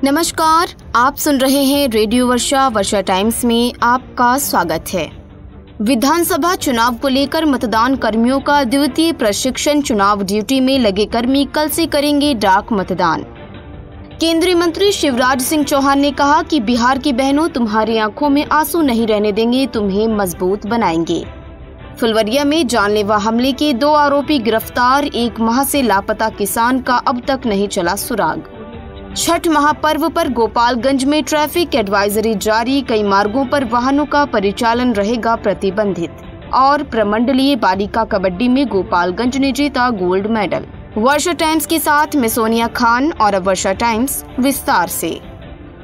नमस्कार, आप सुन रहे हैं रेडियो वर्षा टाइम्स में आपका स्वागत है। विधानसभा चुनाव को लेकर मतदान कर्मियों का द्वितीय प्रशिक्षण। चुनाव ड्यूटी में लगे कर्मी कल से करेंगे डाक मतदान। केंद्रीय मंत्री शिवराज सिंह चौहान ने कहा कि बिहार की बहनों, तुम्हारी आंखों में आंसू नहीं रहने देंगे, तुम्हें मजबूत बनाएंगे। फुलवरिया में जानलेवा हमले के 2 आरोपी गिरफ्तार। 1 माह से लापता किसान का अब तक नहीं चला सुराग। छठ महापर्व पर गोपालगंज में ट्रैफिक एडवाइजरी जारी। कई मार्गों पर वाहनों का परिचालन रहेगा प्रतिबंधित। और प्रमंडलीय बालिका कबड्डी में गोपालगंज ने जीता गोल्ड मेडल। वर्षा टाइम्स के साथ मैं सोनिया खान और अब वर्षा टाइम्स विस्तार से।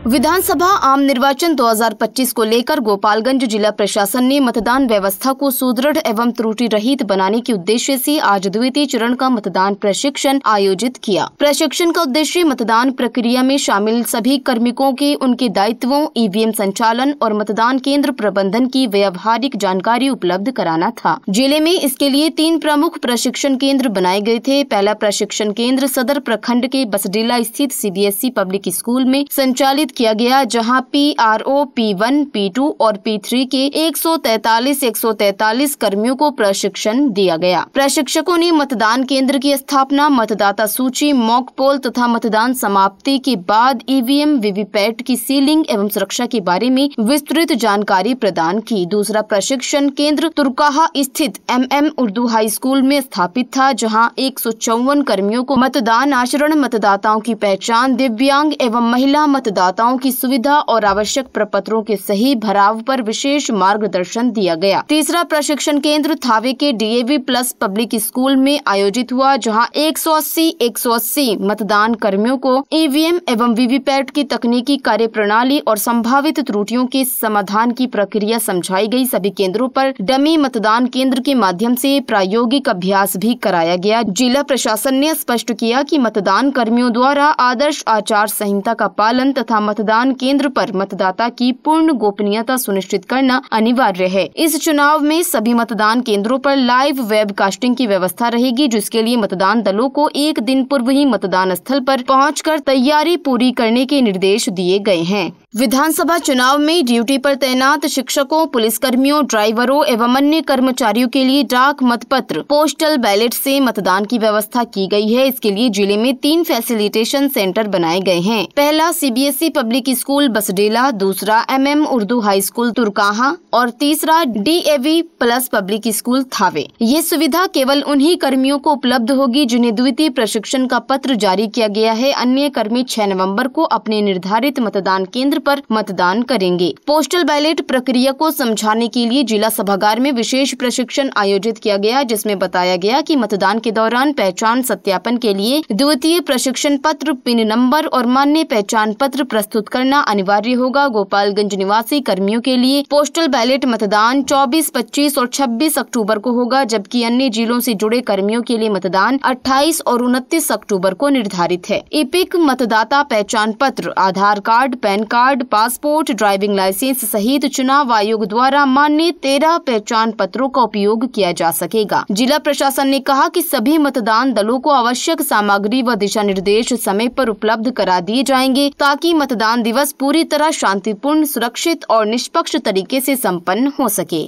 विधानसभा आम निर्वाचन 2025 को लेकर गोपालगंज जिला प्रशासन ने मतदान व्यवस्था को सुदृढ़ एवं त्रुटि रहित बनाने के उद्देश्य से आज द्वितीय चरण का मतदान प्रशिक्षण आयोजित किया। प्रशिक्षण का उद्देश्य मतदान प्रक्रिया में शामिल सभी कार्मिकों के उनके दायित्वों, ईवीएम संचालन और मतदान केंद्र प्रबंधन की व्यावहारिक जानकारी उपलब्ध कराना था। जिले में इसके लिए 3 प्रमुख प्रशिक्षण केंद्र बनाए गए थे। पहला प्रशिक्षण केंद्र सदर प्रखंड के बसडीला स्थित सीबीएसई पब्लिक स्कूल में संचालित किया गया, जहां PRO, P1, P2 और P3 के 143 कर्मियों को प्रशिक्षण दिया गया। प्रशिक्षकों ने मतदान केंद्र की स्थापना, मतदाता सूची, मॉक पोल तथा मतदान समाप्ति के बाद ईवीएम, वीवीपैट की सीलिंग एवं सुरक्षा के बारे में विस्तृत जानकारी प्रदान की। दूसरा प्रशिक्षण केंद्र तुरकाहा स्थित MM उर्दू हाई स्कूल में स्थापित था, जहां 154 कर्मियों को मतदान आचरण, मतदाताओं की पहचान, दिव्यांग एवं महिला मतदाताओं की सुविधा और आवश्यक प्रपत्रों के सही भराव पर विशेष मार्गदर्शन दिया गया। तीसरा प्रशिक्षण केंद्र थावे के DAV प्लस पब्लिक स्कूल में आयोजित हुआ, जहां 180 मतदान कर्मियों को ईवीएम एवं वीवीपैट की तकनीकी कार्यप्रणाली और संभावित त्रुटियों के समाधान की प्रक्रिया समझाई गई। सभी केंद्रों पर डमी मतदान केंद्र के माध्यम से प्रायोगिक अभ्यास भी कराया गया। जिला प्रशासन ने स्पष्ट किया कि मतदान कर्मियों द्वारा आदर्श आचार संहिता का पालन तथा मतदान केंद्र पर मतदाता की पूर्ण गोपनीयता सुनिश्चित करना अनिवार्य है। इस चुनाव में सभी मतदान केंद्रों पर लाइव वेबकास्टिंग की व्यवस्था रहेगी, जिसके लिए मतदान दलों को 1 दिन पूर्व ही मतदान स्थल पर पहुंचकर तैयारी पूरी करने के निर्देश दिए गए हैं। विधानसभा चुनाव में ड्यूटी पर तैनात शिक्षकों, पुलिसकर्मियों, ड्राइवरों एवं अन्य कर्मचारियों के लिए डाक मतपत्र, पोस्टल बैलेट से मतदान की व्यवस्था की गई है। इसके लिए जिले में 3 फैसिलिटेशन सेंटर बनाए गए हैं। पहला CBSE पब्लिक स्कूल बसडेला, दूसरा MM Urdu high school Turkaha और तीसरा DAV plus public school Thawe. ये सुविधा केवल उन्हीं कर्मियों को उपलब्ध होगी जिन्हें द्वितीय प्रशिक्षण का पत्र जारी किया गया है। अन्य कर्मी 6 नवंबर को अपने निर्धारित मतदान केंद्र पर मतदान करेंगे। पोस्टल बैलेट प्रक्रिया को समझाने के लिए जिला सभागार में विशेष प्रशिक्षण आयोजित किया गया, जिसमें बताया गया कि मतदान के दौरान पहचान सत्यापन के लिए द्वितीय प्रशिक्षण पत्र, पिन नंबर और मान्य पहचान पत्र प्रस्तुत करना अनिवार्य होगा। गोपालगंज निवासी कर्मियों के लिए पोस्टल बैलेट मतदान 24, 25 और 26 अक्टूबर को होगा, जबकि अन्य जिलों से जुड़े कर्मियों के लिए मतदान 28 और 29 अक्टूबर को निर्धारित है। इपिक मतदाता पहचान पत्र, Aadhaar card, PAN card, passport, driving licence सहित चुनाव आयोग द्वारा मान्य 13 पहचान पत्रों का उपयोग किया जा सकेगा। जिला प्रशासन ने कहा कि सभी मतदान दलों को आवश्यक सामग्री व दिशा निर्देश समय पर उपलब्ध करा दिए जाएंगे, ताकि मतदान दिवस पूरी तरह शांतिपूर्ण, सुरक्षित और निष्पक्ष तरीके से संपन्न हो सके।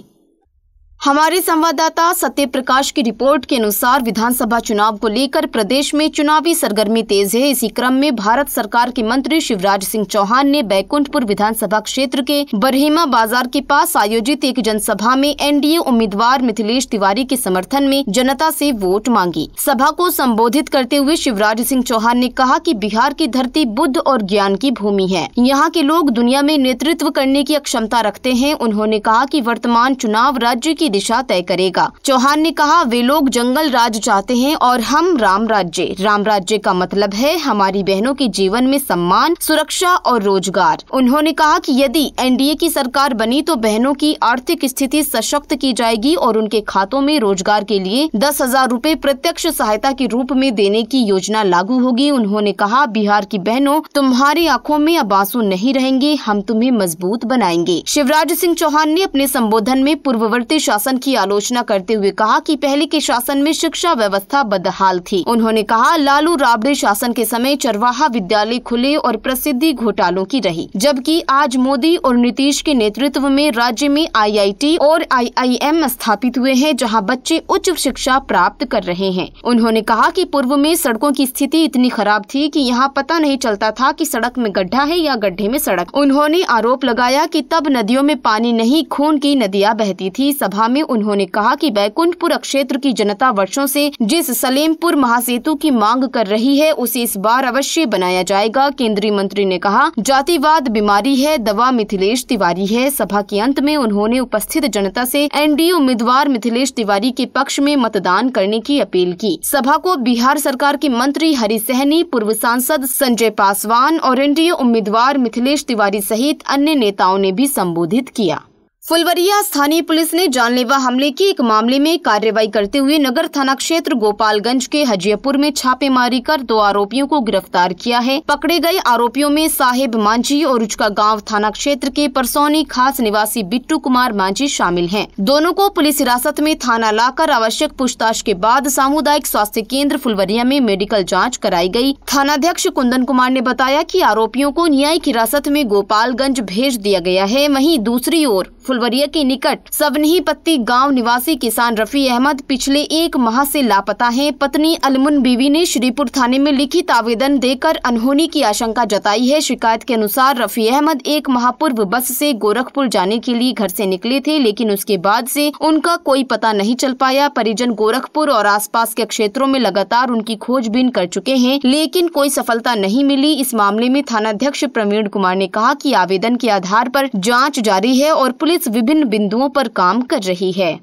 हमारे संवाददाता सत्य प्रकाश की रिपोर्ट के अनुसार विधानसभा चुनाव को लेकर प्रदेश में चुनावी सरगर्मी तेज है। इसी क्रम में भारत सरकार के मंत्री शिवराज सिंह चौहान ने बैकुंठपुर विधानसभा क्षेत्र के बरहीमा बाजार के पास आयोजित एक जनसभा में एनडीए उम्मीदवार मिथिलेश तिवारी के समर्थन में जनता से वोट मांगी। सभा को संबोधित करते हुए शिवराज सिंह चौहान ने कहा कि बिहार की धरती बुद्ध और ज्ञान की भूमि है। यहाँ के लोग दुनिया में नेतृत्व करने की क्षमता रखते हैं। उन्होंने कहा कि वर्तमान चुनाव राज्य की दिशा तय करेगा। चौहान ने कहा, वे लोग जंगल राज चाहते हैं और हम राम राज्य। राम राज्य का मतलब है हमारी बहनों के जीवन में सम्मान, सुरक्षा और रोजगार। उन्होंने कहा कि यदि एनडीए की सरकार बनी तो बहनों की आर्थिक स्थिति सशक्त की जाएगी और उनके खातों में रोजगार के लिए 10,000 रुपए प्रत्यक्ष सहायता के रूप में देने की योजना लागू होगी। उन्होंने कहा, बिहार की बहनों, तुम्हारी आंखों में अब आंसू नहीं रहेंगे, हम तुम्हें मजबूत बनाएंगे। शिवराज सिंह चौहान ने अपने संबोधन में पूर्ववर्ती शासन की आलोचना करते हुए कहा कि पहले के शासन में शिक्षा व्यवस्था बदहाल थी। उन्होंने कहा, लालू राबड़े शासन के समय चरवाहा विद्यालय खुले और प्रसिद्धि घोटालों की रही, जबकि आज मोदी और नीतीश के नेतृत्व में राज्य में IIT और IIM स्थापित हुए हैं, जहां बच्चे उच्च शिक्षा प्राप्त कर रहे हैं। उन्होंने कहा कि पूर्व में सड़कों की स्थिति इतनी खराब थी कि यहां पता नहीं चलता था कि सड़क में गड्ढा है या गड्ढे में सड़क। उन्होंने आरोप लगाया कि तब नदियों में पानी नहीं, खून की नदियां बहती थी। सभा में उन्होंने कहा कि बैकुंठपुर क्षेत्र की जनता वर्षों से जिस सलेमपुर महासेतु की मांग कर रही है, उसे इस बार अवश्य बनाया जाएगा। केंद्रीय मंत्री ने कहा, जातिवाद बीमारी है, दवा मिथिलेश तिवारी है। सभा के अंत में उन्होंने उपस्थित जनता से NDA उम्मीदवार मिथिलेश तिवारी के पक्ष में मतदान करने की अपील की। सभा को बिहार सरकार के मंत्री हरीश सहनी, पूर्व सांसद संजय पासवान और NDA उम्मीदवार मिथिलेश तिवारी सहित अन्य नेताओं ने भी संबोधित किया। फुलवरिया स्थानीय पुलिस ने जानलेवा हमले के एक मामले में कार्रवाई करते हुए नगर थाना क्षेत्र गोपालगंज के हजियापुर में छापेमारी कर 2 आरोपियों को गिरफ्तार किया है। पकड़े गए आरोपियों में साहेब मांझी और उचका गांव थाना क्षेत्र के परसौनी खास निवासी बिट्टू कुमार मांझी शामिल हैं। दोनों को पुलिस हिरासत में थाना लाकर आवश्यक पूछताछ के बाद सामुदायिक स्वास्थ्य केंद्र फुलवरिया में मेडिकल जाँच कराई गयी। थानाध्यक्ष कुंदन कुमार ने बताया कि आरोपियों को न्यायिक हिरासत में गोपालगंज भेज दिया गया है। वहीं दूसरी ओर फुलवरिया के निकट सवनही पत्ती गांव निवासी किसान रफी अहमद पिछले 1 माह से लापता हैं। पत्नी अलमुन बीवी ने श्रीपुर थाने में लिखित आवेदन देकर अनहोनी की आशंका जताई है। शिकायत के अनुसार रफी अहमद 1 माह पूर्व बस से गोरखपुर जाने के लिए घर से निकले थे, लेकिन उसके बाद से उनका कोई पता नहीं चल पाया। परिजन गोरखपुर और आसपास के क्षेत्रों में लगातार उनकी खोजबीन कर चुके हैं, लेकिन कोई सफलता नहीं मिली। इस मामले में थानाध्यक्ष प्रवीण कुमार ने कहा कि आवेदन के आधार पर जाँच जारी है और पुलिस विभिन्न बिंदुओं पर काम कर रही है।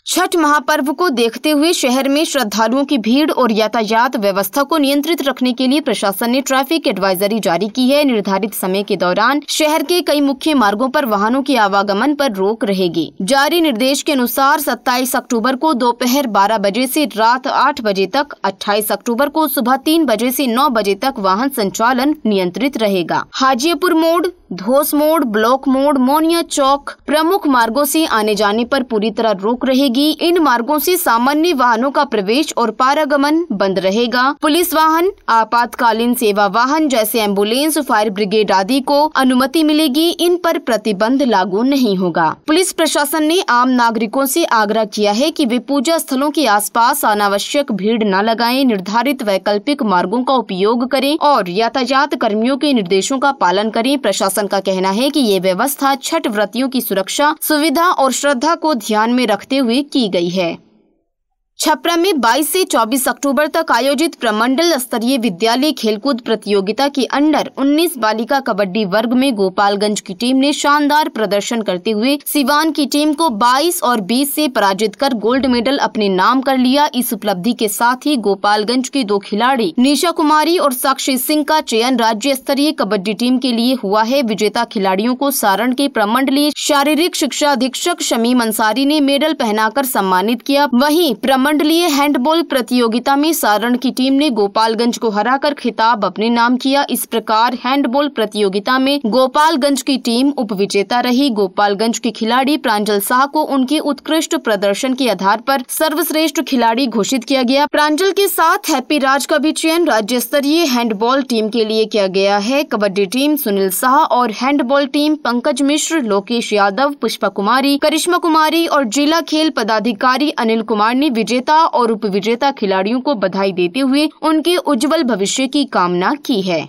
छठ महापर्व को देखते हुए शहर में श्रद्धालुओं की भीड़ और यातायात व्यवस्था को नियंत्रित रखने के लिए प्रशासन ने ट्रैफिक एडवाइजरी जारी की है। निर्धारित समय के दौरान शहर के कई मुख्य मार्गों पर वाहनों के आवागमन पर रोक रहेगी। जारी निर्देश के अनुसार 27 अक्टूबर को दोपहर 12 बजे से रात 8 बजे तक, 28 अक्टूबर को सुबह 3 बजे से 9 बजे तक वाहन संचालन नियंत्रित रहेगा। हाजीपुर मोड़, धोस मोड़, ब्लॉक मोड़, मोनिया चौक प्रमुख मार्गों से आने जाने पर पूरी तरह रोक रहेगी। इन मार्गों से सामान्य वाहनों का प्रवेश और पारागमन बंद रहेगा। पुलिस वाहन, आपातकालीन सेवा वाहन जैसे एम्बुलेंस, फायर ब्रिगेड आदि को अनुमति मिलेगी। इन पर प्रतिबंध लागू नहीं होगा। पुलिस प्रशासन ने आम नागरिकों से आग्रह किया है कि वे पूजा स्थलों के आसपास अनावश्यक भीड़ न लगाएं, निर्धारित वैकल्पिक मार्गों का उपयोग करें और यातायात कर्मियों के निर्देशों का पालन करें। प्रशासन का कहना है कि ये व्यवस्था छठ व्रतियों की सुरक्षा, सुविधा और श्रद्धा को ध्यान में रखते हुए की गई है। छपरा में 22 से 24 अक्टूबर तक आयोजित प्रमंडल स्तरीय विद्यालय खेलकूद प्रतियोगिता की अंडर 19 बालिका कबड्डी वर्ग में गोपालगंज की टीम ने शानदार प्रदर्शन करते हुए सिवान की टीम को 22 और 20 से पराजित कर गोल्ड मेडल अपने नाम कर लिया। इस उपलब्धि के साथ ही गोपालगंज की 2 खिलाड़ी निशा कुमारी और साक्षी सिंह का चयन राज्य स्तरीय कबड्डी टीम के लिए हुआ है। विजेता खिलाड़ियों को सारण के प्रमंडलीय शारीरिक शिक्षा अधीक्षक शमीम अंसारी ने मेडल पहनाकर सम्मानित किया। वहीं मंडलीय हैंडबॉल प्रतियोगिता में सारण की टीम ने गोपालगंज को हराकर खिताब अपने नाम किया। इस प्रकार हैंडबॉल प्रतियोगिता में गोपालगंज की टीम उपविजेता रही। गोपालगंज के खिलाड़ी प्रांजल शाह को उनके उत्कृष्ट प्रदर्शन के आधार पर सर्वश्रेष्ठ खिलाड़ी घोषित किया गया। प्रांजल के साथ हैप्पी राज का भी चयन राज्य स्तरीय हैंडबॉल टीम के लिए किया गया है। कबड्डी टीम सुनील शाह और हैंडबॉल टीम पंकज मिश्र, लोकेश यादव, पुष्पा कुमारी, करिश्मा कुमारी और जिला खेल पदाधिकारी अनिल कुमार ने विजेता और उपविजेता खिलाड़ियों को बधाई देते हुए उनके उज्जवल भविष्य की कामना की है।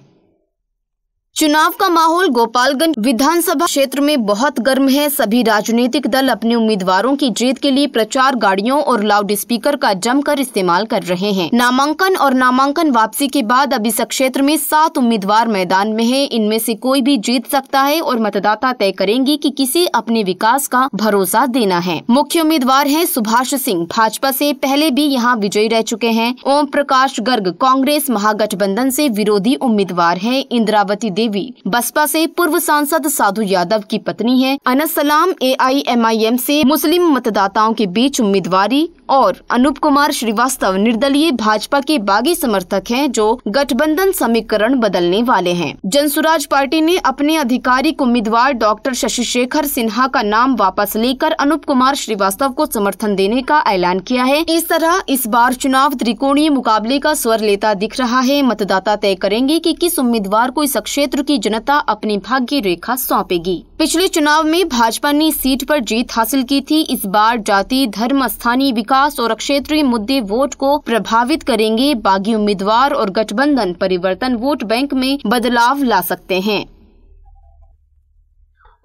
चुनाव का माहौल गोपालगंज विधानसभा क्षेत्र में बहुत गर्म है। सभी राजनीतिक दल अपने उम्मीदवारों की जीत के लिए प्रचार गाड़ियों और लाउड स्पीकर का जमकर इस्तेमाल कर रहे हैं। नामांकन और नामांकन वापसी के बाद अब इस क्षेत्र में 7 उम्मीदवार मैदान में हैं। इनमें से कोई भी जीत सकता है और मतदाता तय करेंगे कि किसे अपने विकास का भरोसा देना है। मुख्य उम्मीदवार हैं सुभाष सिंह, भाजपा से पहले भी यहाँ विजयी रह चुके हैं। ओम प्रकाश गर्ग कांग्रेस महागठबंधन से विरोधी उम्मीदवार है। इंद्रावती देवी बसपा से पूर्व सांसद साधु यादव की पत्नी है। अनस सलाम AIMIM से मुस्लिम मतदाताओं के बीच उम्मीदवारी और अनूप कुमार श्रीवास्तव निर्दलीय भाजपा के बागी समर्थक हैं जो गठबंधन समीकरण बदलने वाले हैं। जनसुराज पार्टी ने अपने आधिकारिक उम्मीदवार डॉक्टर शशि शेखर सिन्हा का नाम वापस लेकर अनूप कुमार श्रीवास्तव को समर्थन देने का ऐलान किया है। इस तरह इस बार चुनाव त्रिकोणीय मुकाबले का स्वर लेता दिख रहा है। मतदाता तय करेंगे कि किस उम्मीदवार को इस क्षेत्र की जनता अपनी भाग्य रेखा सौंपेगी। पिछले चुनाव में भाजपा ने इस सीट पर जीत हासिल की थी। इस बार जाति, धर्म, स्थानीय विकास और क्षेत्रीय मुद्दे वोट को प्रभावित करेंगे। बागी उम्मीदवार और गठबंधन परिवर्तन वोट बैंक में बदलाव ला सकते हैं।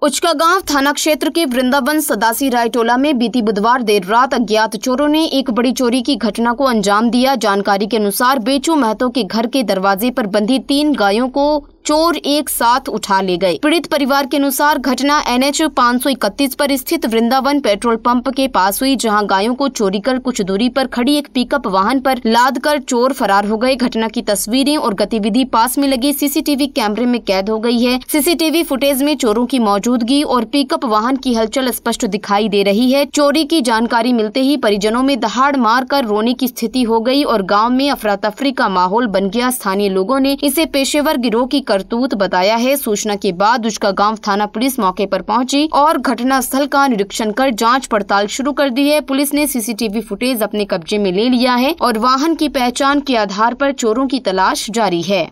उचकागांव थाना क्षेत्र के वृंदावन सदासी राय टोला में बीती बुधवार देर रात अज्ञात चोरों ने एक बड़ी चोरी की घटना को अंजाम दिया। जानकारी के अनुसार बेचू महतो के घर के दरवाजे पर बंधी 3 गायों को चोर एक साथ उठा ले गए। पीड़ित परिवार के अनुसार घटना NH 531 पर स्थित वृंदावन पेट्रोल पंप के पास हुई, जहां गायों को चोरी कर कुछ दूरी पर खड़ी एक पिकअप वाहन पर लाद कर चोर फरार हो गए। घटना की तस्वीरें और गतिविधि पास में लगे CCTV कैमरे में कैद हो गई है। CCTV फुटेज में चोरों की मौजूदगी और पिकअप वाहन की हलचल स्पष्ट दिखाई दे रही है। चोरी की जानकारी मिलते ही परिजनों में दहाड़ मार कर रोने की स्थिति हो गई और गाँव में अफरा तफरी का माहौल बन गया। स्थानीय लोगों ने इसे पेशेवर गिरोह की करतूत बताया है। सूचना के बाद उचकागांव थाना पुलिस मौके पर पहुंची और घटना स्थल का निरीक्षण कर जांच पड़ताल शुरू कर दी है। पुलिस ने CCTV फुटेज अपने कब्जे में ले लिया है और वाहन की पहचान के आधार पर चोरों की तलाश जारी है।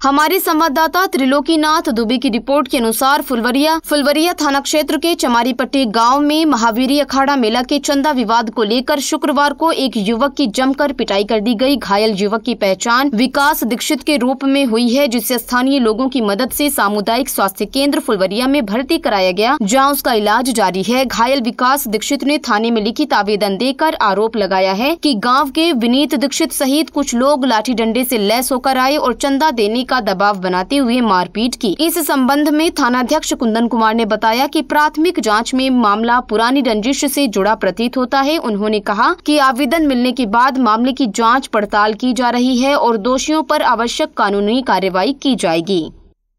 हमारे संवाददाता त्रिलोकीनाथ दुबे की रिपोर्ट के अनुसार फुलवरिया थाना क्षेत्र के चमारीपट्टी गांव में महावीरी अखाड़ा मेला के चंदा विवाद को लेकर शुक्रवार को एक युवक की जमकर पिटाई कर दी गई। घायल युवक की पहचान विकास दीक्षित के रूप में हुई है, जिसे स्थानीय लोगों की मदद से सामुदायिक स्वास्थ्य केंद्र फुलवरिया में भर्ती कराया गया, जहां उसका इलाज जारी है। घायल विकास दीक्षित ने थाने में लिखित आवेदन देकर आरोप लगाया है कि गाँव के विनीत दीक्षित सहित कुछ लोग लाठी डंडे से लैस होकर आए और चंदा देने का दबाव बनाते हुए मारपीट की। इस संबंध में थानाध्यक्ष कुंदन कुमार ने बताया कि प्राथमिक जांच में मामला पुरानी रंजिश से जुड़ा प्रतीत होता है। उन्होंने कहा कि आवेदन मिलने के बाद मामले की जांच पड़ताल की जा रही है और दोषियों पर आवश्यक कानूनी कार्रवाई की जाएगी।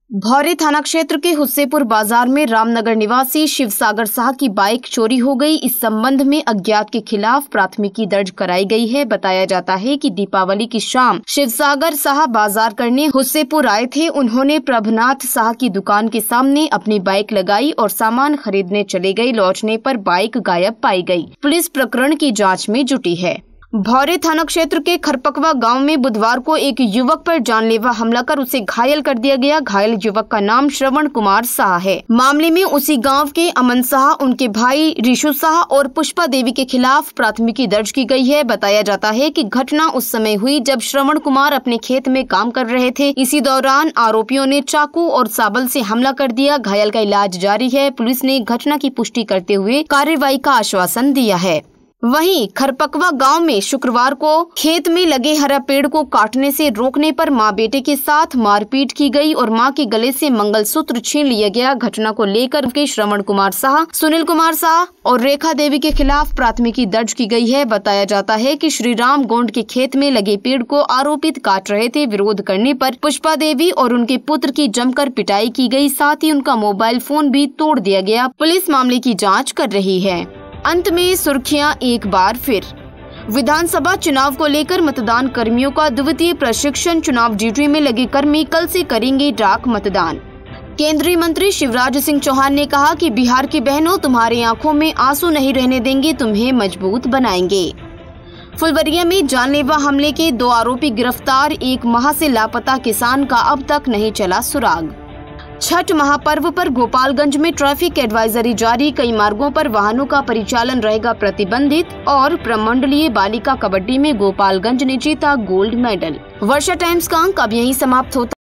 भौरे थाना क्षेत्र के हुस्सेपुर बाजार में रामनगर निवासी शिवसागर शाह की बाइक चोरी हो गई। इस संबंध में अज्ञात के खिलाफ प्राथमिकी दर्ज कराई गई है। बताया जाता है कि दीपावली की शाम शिवसागर शाह बाजार करने हुस्सेपुर आए थे। उन्होंने प्रभनाथ शाह की दुकान के सामने अपनी बाइक लगाई और सामान खरीदने चले गए। लौटने पर बाइक गायब पाई गई। पुलिस प्रकरण की जाँच में जुटी है। भौरे थाना क्षेत्र के खरपकवा गांव में बुधवार को एक युवक पर जानलेवा हमला कर उसे घायल कर दिया गया। घायल युवक का नाम श्रवण कुमार शाह है। मामले में उसी गांव के अमन शाह, उनके भाई रिशु शाह और पुष्पा देवी के खिलाफ प्राथमिकी दर्ज की गई है। बताया जाता है कि घटना उस समय हुई जब श्रवण कुमार अपने खेत में काम कर रहे थे। इसी दौरान आरोपियों ने चाकू और साबल से हमला कर दिया। घायल का इलाज जारी है। पुलिस ने घटना की पुष्टि करते हुए कार्रवाई का आश्वासन दिया है। वहीं खरपकवा गांव में शुक्रवार को खेत में लगे हरा पेड़ को काटने से रोकने पर मां बेटे के साथ मारपीट की गई और मां के गले से मंगलसूत्र छीन लिया गया। घटना को लेकर के श्रवण कुमार शाह, सुनील कुमार शाह और रेखा देवी के खिलाफ प्राथमिकी दर्ज की गई है। बताया जाता है कि श्रीराम गोंड के खेत में लगे पेड़ को आरोपित काट रहे थे। विरोध करने पर पुष्पा देवी और उनके पुत्र की जमकर पिटाई की गई। साथ ही उनका मोबाइल फोन भी तोड़ दिया गया। पुलिस मामले की जाँच कर रही है। अंत में सुर्खियां एक बार फिर। विधानसभा चुनाव को लेकर मतदान कर्मियों का द्वितीय प्रशिक्षण। चुनाव ड्यूटी में लगे कर्मी कल से करेंगे डाक मतदान। केंद्रीय मंत्री शिवराज सिंह चौहान ने कहा कि बिहार की बहनों, तुम्हारी आंखों में आंसू नहीं रहने देंगे, तुम्हें मजबूत बनाएंगे। फुलवरिया में जानलेवा हमले के 2 आरोपी गिरफ्तार। 1 माह से लापता किसान का अब तक नहीं चला सुराग। छठ महापर्व पर गोपालगंज में ट्रैफिक एडवाइजरी जारी। कई मार्गों पर वाहनों का परिचालन रहेगा प्रतिबंधित। और प्रमंडलीय बालिका कबड्डी में गोपालगंज ने जीता गोल्ड मेडल। वर्षा टाइम्स का अंक अब यहीं समाप्त होता है।